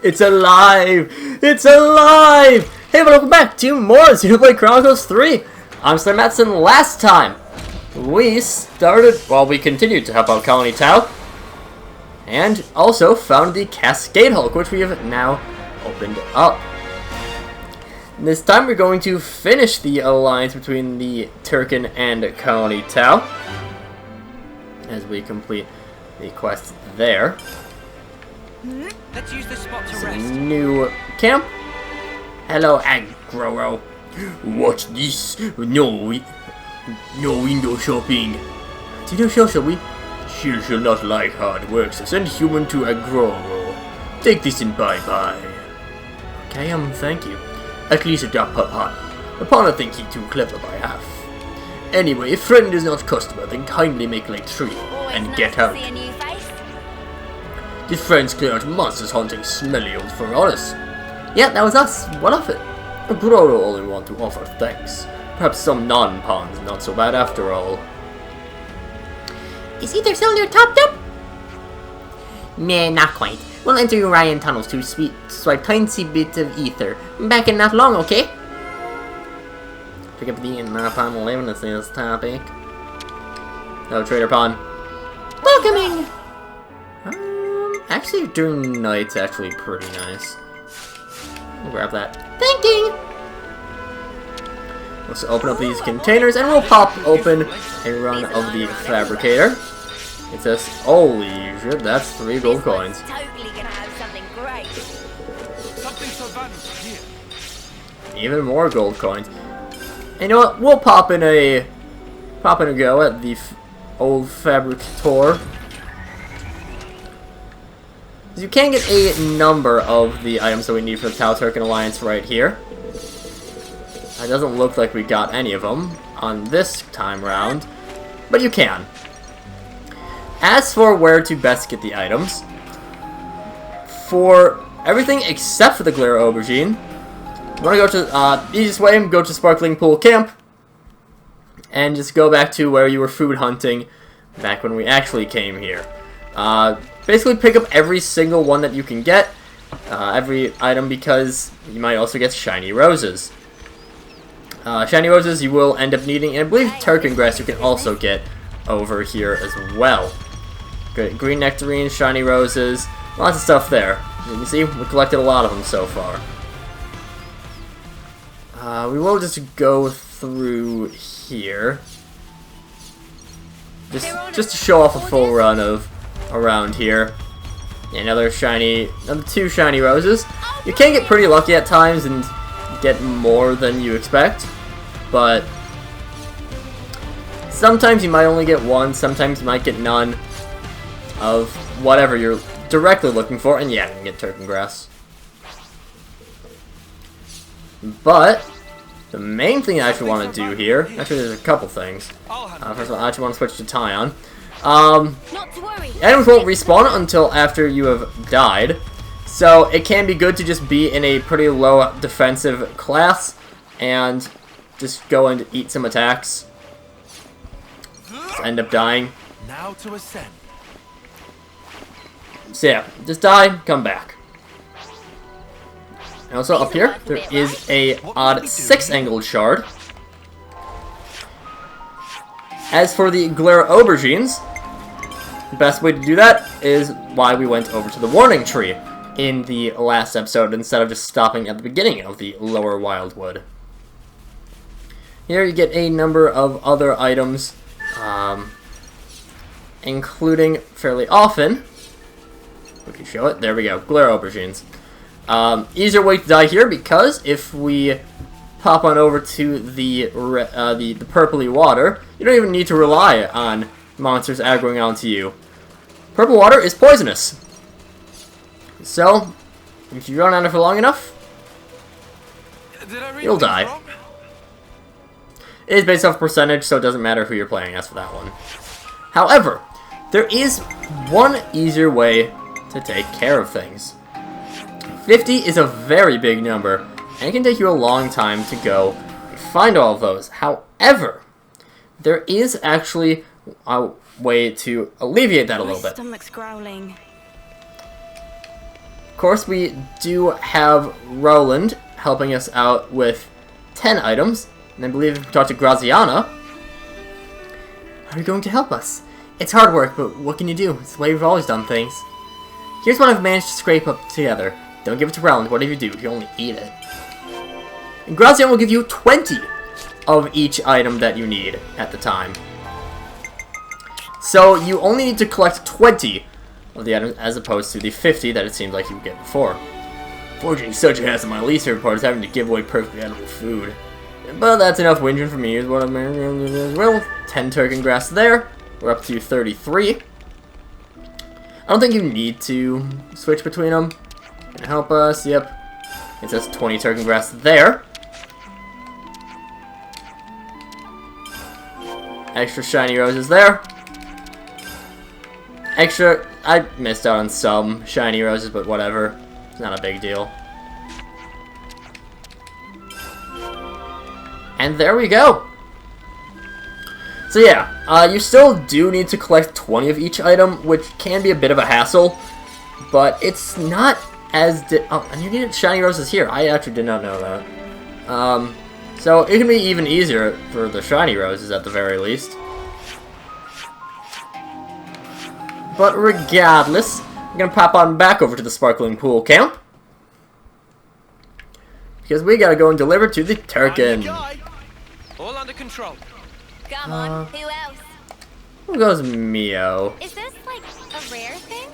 It's alive! It's alive! Hey, welcome back to more Xenoblade Chronicles 3! I'm SlayerMathis, and last time we continued to help out Colony Tau, and also found the Cascade Hulk, which we have now opened up. This time we're going to finish the alliance between the Tirkin and Colony Tau, as we complete the quest there. Let's use this spot to rest. New camp. Hello, Agroro. What's this? No window shopping. Dino Shell, shall we? She shall not like hard work, so send human to Agroro. Take this and bye-bye. Okay, thank you. At least a dark Papa. Upon I think he too clever by half. Anyway, if friend is not customer, then kindly make like 3 and nice get out. To see a new face. This friend's clear out monsters hunting smelly old Furalis. Yeah, that was us. What of it? Agroro only want to offer thanks. Perhaps some non-pawns not so bad after all. Is either cylinder topped up? Nah, not quite. We'll enter Orion tunnels to swipe tiny bits of ether. Back in not long, okay? Pick up the Napalm Eliminus this topic. No, Trader Pawn. Welcoming! Actually, doing night's actually pretty nice. We'll grab that. Thinking! Let's open up these containers, and we'll pop open a run of the Fabricator. It says, holy shit, that's 3 gold coins. Totally gonna have something great. Something so valuable here. Even more gold coins. And you know what? We'll pop in a go at the old Fabricator. You can get a number of the items that we need for the Tau-Tirkin Alliance right here. It doesn't look like we got any of them on this time round, but you can. As for where to best get the items, for everything except for the Glare Aubergine, you want to go to easiest way, go to Sparkling Pool Camp, and just go back to where you were food hunting back when we actually came here. Basically pick up every single one that you can get, every item, because you might also get shiny roses. Shiny roses you will end up needing, and I believe Tirkin grass you can also get over here as well. Good, green nectarines, shiny roses, lots of stuff there. You can see we collected a lot of them so far. We will just go through here, just to show off a full run of around here. Another 2 shiny roses. You can get pretty lucky at times and get more than you expect, but sometimes you might only get 1, sometimes you might get none of whatever you're directly looking for, and yeah, you can get Tirkin grass. But the main thing I actually want to do here, actually there's a couple things. First of all, I actually want to switch to Taion. Not to worry. Items won't respawn until after you have died, so it can be good to just be in a pretty low defensive class and just go and eat some attacks. Just end up dying. Now to ascend. So yeah, just die, come back. And also up here, there is a odd 6-angled shard. As for the Glare Aubergines, the best way to do that is why we went over to the Warning Tree in the last episode instead of just stopping at the beginning of the Lower Wildwood. Here you get a number of other items, including fairly often. We can show it. There we go. Glare Aubergines. Easier way to die here because if we pop on over to the purpley water, you don't even need to rely on monsters aggroing onto you. Purple water is poisonous. So, if you run on it for long enough, you'll die. Wrong? It is based off percentage, so it doesn't matter who you're playing as for that one. However, there is one easier way to take care of things. 50 is a very big number, and it can take you a long time to go and find all of those. However, there is actually a way to alleviate that a little bit. Stomach's growling. Of course, we do have Roland helping us out with 10 items. And I believe if we talk to Graziana... How are you going to help us? It's hard work, but what can you do? It's the way we've always done things. Here's what I've managed to scrape up together. Don't give it to Roland. Whatever you do, you only eat it. And Graziana will give you 20 of each item that you need at the time. So you only need to collect 20 of the items as opposed to the 50 that it seemed like you would get before. Forging such a hassle, my least favorite part is having to give away perfectly edible food. But that's enough whinging for me, is what I'm doing as well. 10 Tirkin grass there. We're up to 33. I don't think you need to switch between them. Gonna help us, yep. It says 20 Tirkin grass there. Extra shiny roses there. Extra, I missed out on some shiny roses, but whatever. It's not a big deal. And there we go. So yeah, you still do need to collect 20 of each item, which can be a bit of a hassle, but it's not as oh, and you needed shiny roses here. I actually did not know that. So it can be even easier for the shiny roses at the very least. But regardless, I'm gonna pop on back over to the Sparkling Pool Camp. Because we gotta go and deliver to the Tirkin. All under control. Come on, who else? Who goes Mio? Is this like a rare thing?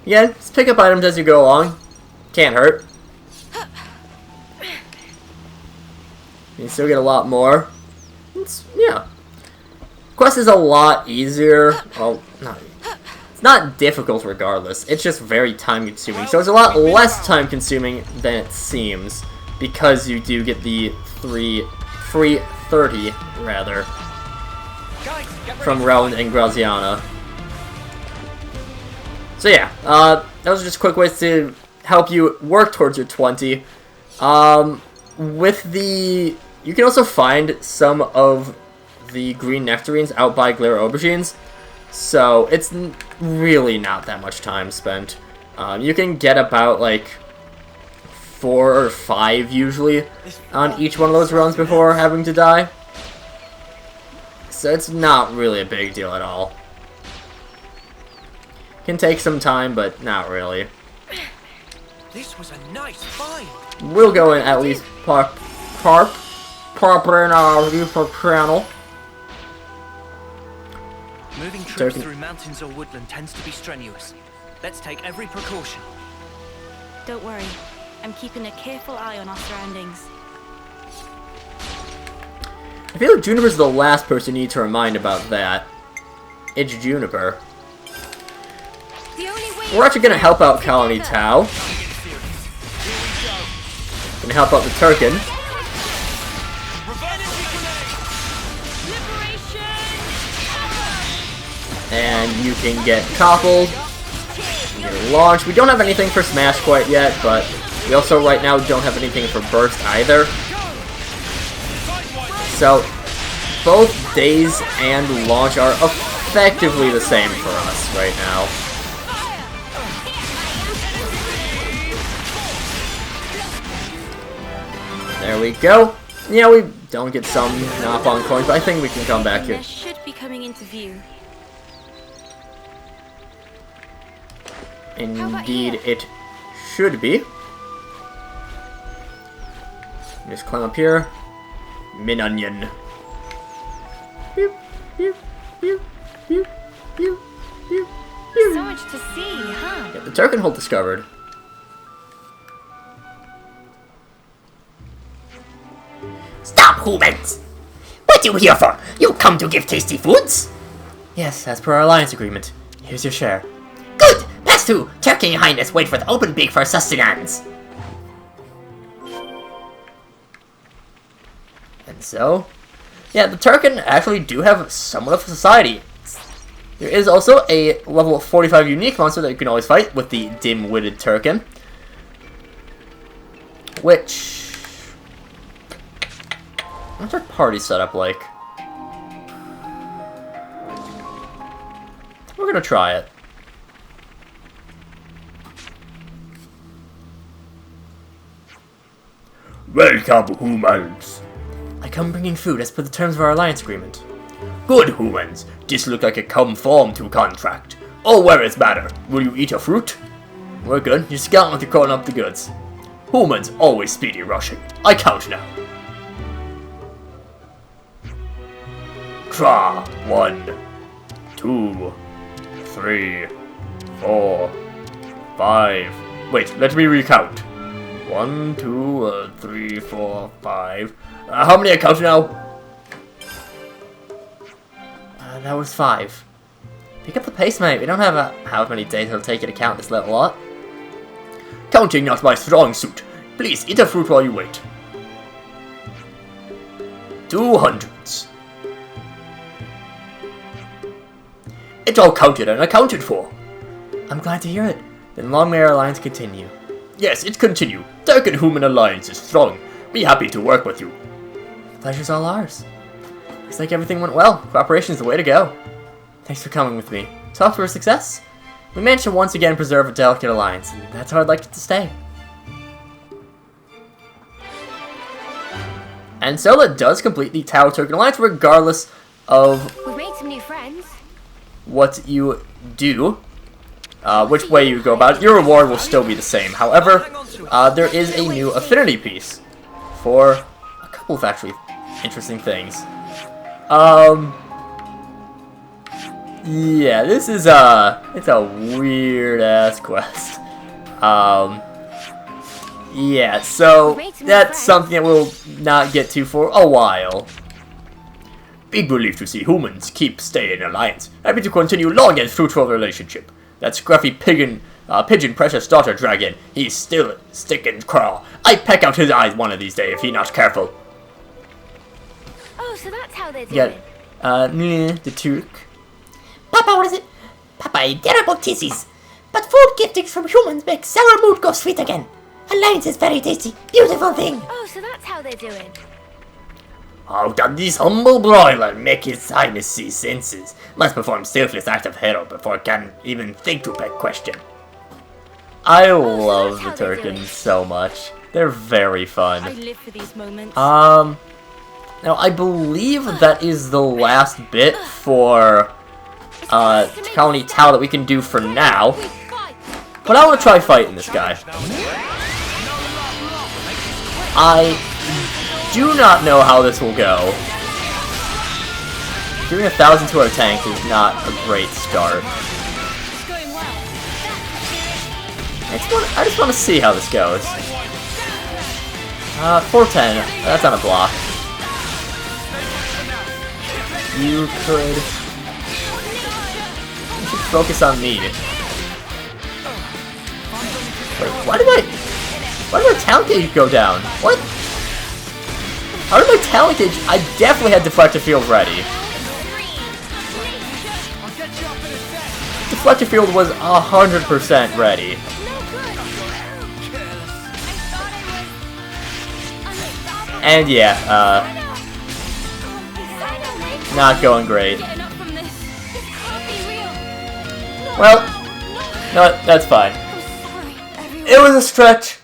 Yeah, just pick up items as you go along. Can't hurt. You still get a lot more. Yeah. Quest is a lot easier. Well, it's not difficult regardless. It's just very time consuming. So it's a lot less time consuming than it seems. Because you do get the free 30, rather, from Roland and Graziana. So yeah, those are just quick ways to help you work towards your 20. With the... You can also find some of the green nectarines out by Glare Aubergines, so it's really not that much time spent. You can get about, like, 4 or 5 usually on each one of those runs before having to die. So it's not really a big deal at all. Can take some time, but not really. This was a nice find. We'll go in at least proper in our YouTube channel. Moving troops through mountains or woodland tends to be strenuous. Let's take every precaution. Don't worry. I'm keeping a careful eye on our surroundings. I feel like Juniper's the last person you need to remind about that. It's Juniper. We're actually going to help out Colony Tau. Going to help out the Tirkin. And you can get toppled. You can launch. We don't have anything for Smash quite yet, but we also right now don't have anything for Burst either. So, both Daze and Launch are effectively the same for us right now. There we go. Yeah, we don't get some knock-on coins, but I think we can come back here. Should be coming into view. Indeed, it should be. Just climb up here. Min onion. Pew, pew, pew, pew, pew, pew, pew. So much to see, huh? Yeah, the Tirkin hole discovered. Stop, humans! What are you here for? You come to give tasty foods? Yes, as per our alliance agreement. Here's your share. Good! Pass through! Turkey, your highness, wait for the open beak for sustenance. And so, yeah, the Tirkin actually do have somewhat of a society. There is also a level 45 unique monster that you can always fight with the dim-witted Tirkin. Which... What's our party setup like? We're gonna try it. Welcome, humans. I come bringing food as per the terms of our alliance agreement. Good, humans. This look like a conform to contract. Oh, where is matter? Will you eat a fruit? We're good. Just get on with your calling up the goods. Humans always speedy rushing. I count now. Tra. 1, 2, 3, 4, 5. Wait, let me recount. 1, 2, 3, 4, 5. How many I count now? That was 5. Pick up the pace, mate. We don't have how many days it'll take you to count this little lot. Counting not my strong suit. Please eat a fruit while you wait. 200s. It's all counted and accounted for. I'm glad to hear it. Then long may our alliance continue. Yes, it continue. Tirkin-Human alliance is strong. Be happy to work with you. Pleasure's all ours. Looks like everything went well. Cooperation is the way to go. Thanks for coming with me. Talk for a success. We managed to once again preserve a delicate alliance, and that's how I'd like it to stay. And so that does complete the Tau-Tirkin alliance, regardless of We've made some new friends. what you do, which way you go about it. Your reward will still be the same. However, there is a new affinity piece for a couple of actually interesting things. Yeah, this is it's a weird ass quest. Yeah, so that's something that we'll not get to for a while. Big relief to see humans keep staying in alliance. Happy to continue long and fruitful relationship. That scruffy pigeon precious daughter dragon, he's still stick and crawl. I peck out his eyes one of these days if he not careful. Oh, so that's how they're doing. Yeah, the Turk. Papa, what is it? Papa, terrible tissues. But food giftings from humans make sour mood go sweet again. Alliance is very tasty. Beautiful thing. Oh, so that's how they're doing. How does this humble broiler make his highness see senses? Must perform selfless act of hero before can even think to pet question. I love the Tirkins so much. They're very fun. I live for these moments. Now I believe that is the last bit for Colony Tau that we can do for now. But I want to try fighting this guy. I do not know how this will go. Giving 1,000 to our tank is not a great start. I just want to see how this goes. 410. That's on a block. You should focus on me. Wait, why did my talent gauge go down? What? How did my talent gauge? I definitely had Deflector Field ready. Deflector Field was 100% ready. And yeah, not going great. Well, no, that's fine. It was a stretch.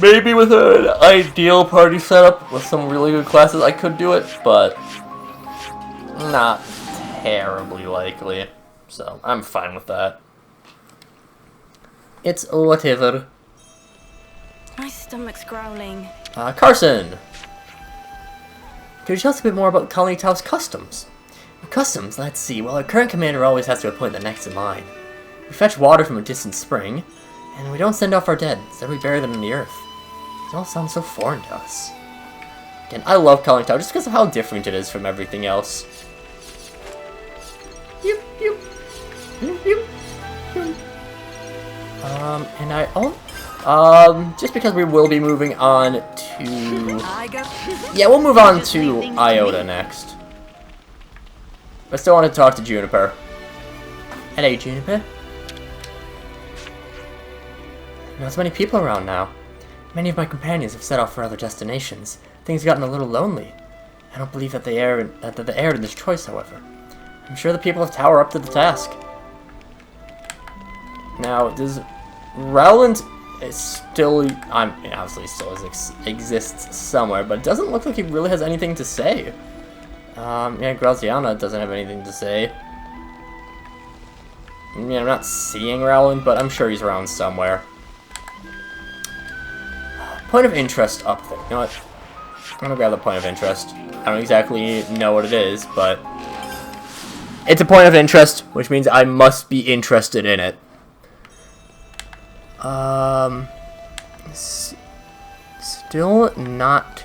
Maybe with an ideal party setup with some really good classes I could do it, but not terribly likely. So I'm fine with that. It's whatever. My stomach's growling. Carson! Could you tell us a bit more about Colony Tau's customs? Customs, let's see. Well, our current commander always has to appoint the next in line. We fetch water from a distant spring, and we don't send off our dead, instead we bury them in the earth. It all sounds so foreign to us. Again, I love Colony Tau just because of how different it is from everything else. Just because we will be moving on to... Yeah, we'll move on to Iota next. I still want to talk to Juniper. Hello, Juniper. Not so many people around now. Many of my companions have set off for other destinations. Things have gotten a little lonely. I don't believe that they erred in this choice, however. I'm sure the people of Tau are up to the task. Now, does Rowland is still, obviously still exists somewhere, but it doesn't look like he really has anything to say. Yeah, Graziana doesn't have anything to say. I mean, I'm not seeing Rowland, but I'm sure he's around somewhere. Point of interest up there. You know what? I'm gonna grab the point of interest. I don't exactly know what it is, but it's a point of interest, which means I must be interested in it. Still not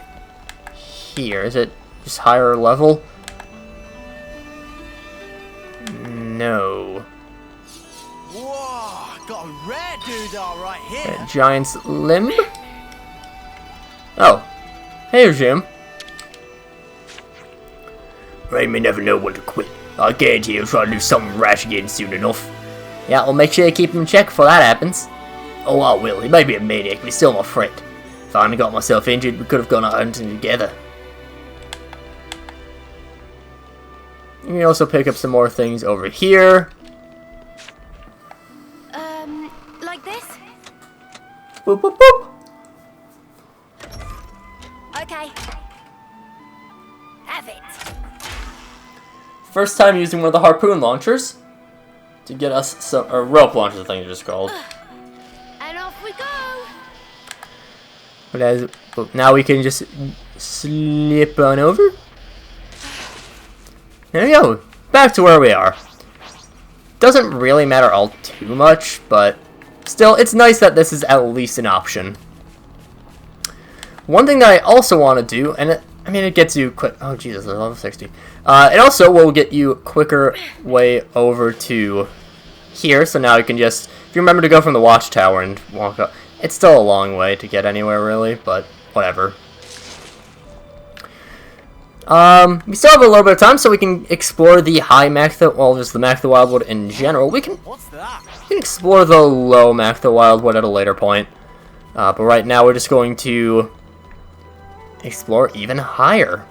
here. Is it just higher level? No. Whoa, got a rare doodah right here. A giant's limb? Oh. Hey, Jim. Ray may never know when to quit. I guarantee he'll try to do something rash again soon enough. Yeah, we'll make sure you keep him in check before that happens. Oh, I will. He may be a maniac, but he's still my friend. If I hadn't got myself injured, we could have gone out hunting together. You can also pick up some more things over here. Like this? Boop, boop, boop. Okay. Have it. First time using one of the harpoon launchers to get us some, or rope launchers, I think they're just called. And off we go. But now we can just slip on over. There we go. Back to where we are. Doesn't really matter all too much, but still, it's nice that this is at least an option. One thing that I also want to do, and it gets you quick. Oh Jesus, I level 60. It also will get you a quicker way over to here. So now you can just, if you remember to go from the watchtower and walk up, it's still a long way to get anywhere really, but whatever. We still have a little bit of time, so we can explore the high Mactha, well, just the Mactha Wildwood in general. We can explore the low Mactha Wildwood at a later point. But right now we're just going to explore even higher.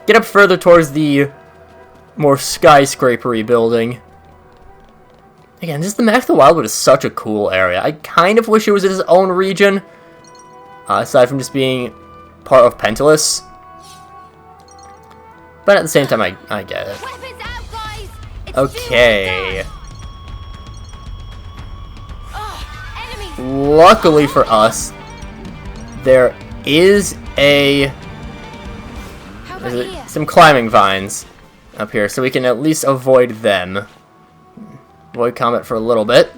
Get up further towards the more skyscrapery building. Again, just the Mactha Wildwood is such a cool area. I kind of wish it was its own region, aside from just being part of Pentelis. But at the same time, I get it. Weapons out, guys. It's Okay. Oh, enemies. Luckily for us, there is How about here? some climbing vines up here, so we can at least avoid them. Avoid combat for a little bit.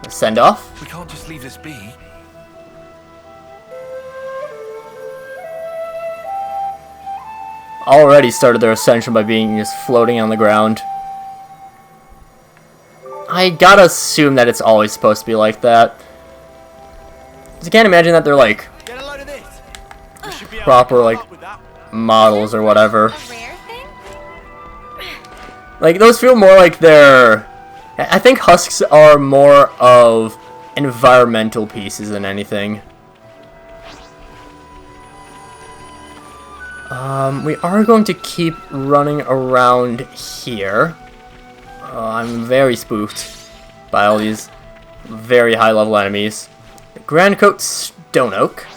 Send off. We can't just leave this be. Already started their ascension by being just floating on the ground. I gotta assume that it's always supposed to be like that. I can't imagine that they're like Get a load of this. We should be able proper to like come up with that. models or whatever. A rare thing? Like those feel more like they're. I think husks are more of environmental pieces than anything. We are going to keep running around here. I'm very spooked by all these very high level enemies. Grand Coat Stone Oak.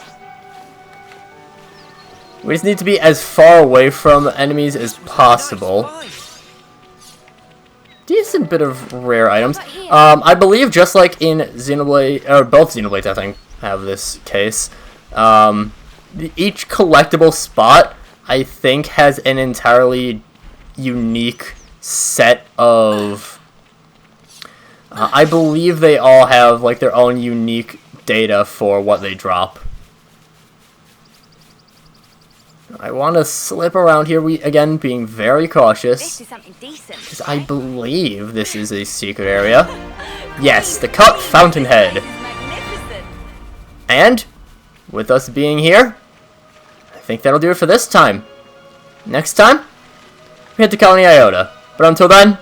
We just need to be as far away from enemies as possible. Decent bit of rare items. I believe just like in Xenoblade, or both Xenoblades I think have this case, each collectible spot I think has an entirely unique set of, I believe they all have like their own unique data for what they drop. I want to slip around here, again being very cautious. This is something decent. Because I believe this is a secret area. Yes, the cut fountainhead. Magnificent. And, with us being here, I think that'll do it for this time. Next time, we head to Colony Iota. But until then,